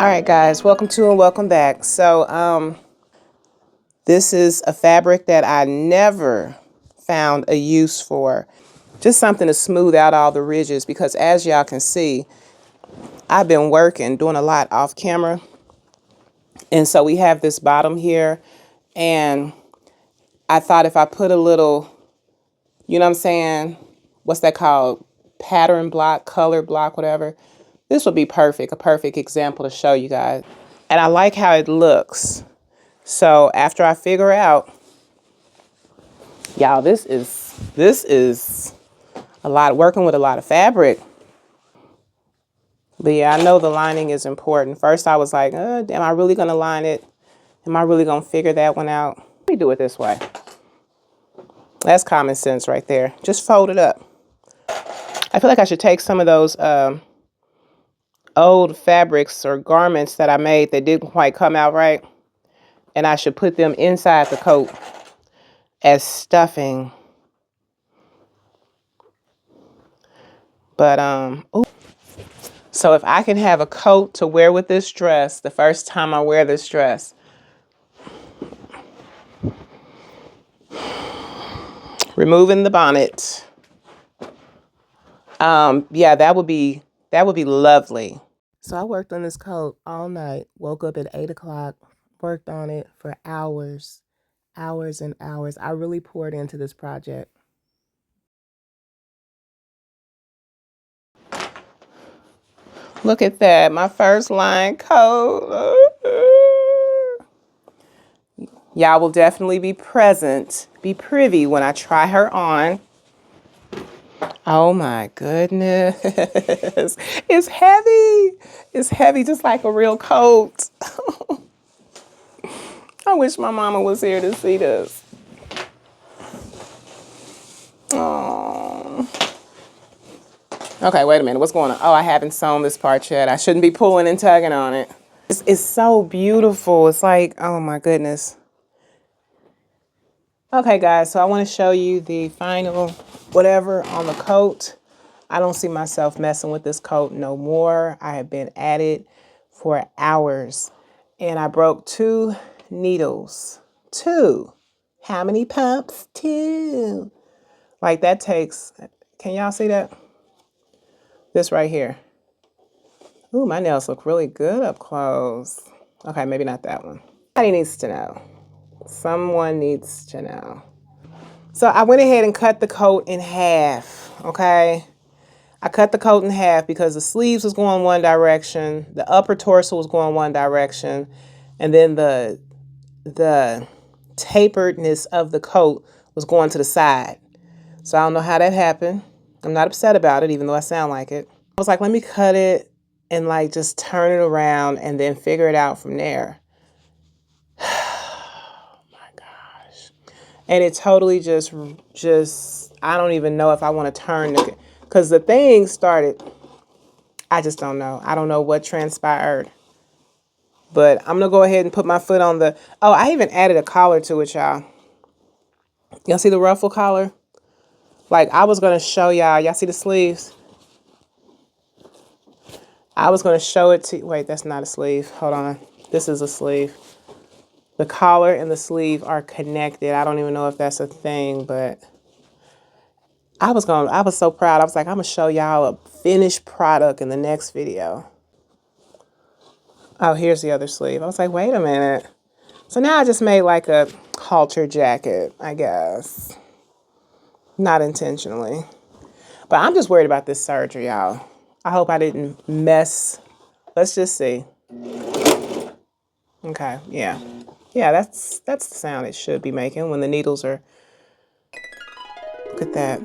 All right, guys, welcome to and welcome back. So, this is a fabric that I never found a use for. Just something to smooth out all the ridges because as y'all can see, I've been working, doing a lot off camera. And so we have this bottom here and I thought if I put a little, you know what I'm saying? What's that called? Pattern block, color block, whatever. This would be perfect, a perfect example to show you guys. And I like how it looks. So after I figure out, y'all, this is a lot, working with a lot of fabric. But yeah, I know the lining is important. First I was like, am I really gonna line it? Am I really gonna figure that one out? Let me do it this way. That's common sense right there. Just fold it up. I feel like I should take some of those old fabrics or garments that I made that didn't quite come out right, and I should put them inside the coat as stuffing. But ooh. So if I can have a coat to wear with this dress, the first time I wear this dress, removing the bonnet. Yeah, that would be lovely. So I worked on this coat all night, woke up at 8 o'clock, worked on it for hours, hours and hours. I really poured into this project. Look at that, my first line coat. Y'all will definitely be present, be privy when I try her on. Oh my goodness. It's heavy. It's heavy, just like a real coat. I wish my mama was here to see this. Oh. Okay, wait a minute. What's going on? Oh, I haven't sewn this part yet. I shouldn't be pulling and tugging on it. It's so beautiful. It's like, oh my goodness. Okay, guys, so I want to show you the final whatever on the coat. I don't see myself messing with this coat no more. I have been at it for hours and I broke 2 needles. 2. How many pumps? 2. Like that takes, can y'all see that? This right here. Ooh, my nails look really good up close. Okay, maybe not that one. Somebody needs to know. Someone needs to know. So I went ahead and cut the coat in half, okay? I cut the coat in half because the sleeves was going one direction, the upper torso was going one direction, and then the taperedness of the coat was going to the side. So I don't know how that happened. I'm not upset about it, even though I sound like it. I was like, let me cut it and like just turn it around and then figure it out from there. Oh my gosh. And it totally just, I don't even know if I want to turn it because the thing started, I just don't know. I don't know what transpired. But I'm going to go ahead and put my foot on the, oh, I even added a collar to it, y'all. Y'all see the ruffle collar? Like I was going to show y'all see the sleeves? I was going to show it to, wait, that's not a sleeve. Hold on. This is a sleeve. The collar and the sleeve are connected. I don't even know if that's a thing, but I was so proud. I was like, I'm going to show y'all a finished product in the next video. Oh, here's the other sleeve. I was like, wait a minute. So now I just made like a halter jacket, I guess. Not intentionally. But I'm just worried about this surgery, y'all. I hope I didn't mess. Let's just see. Okay, yeah. Yeah, that's the sound it should be making when the needles are, look at that.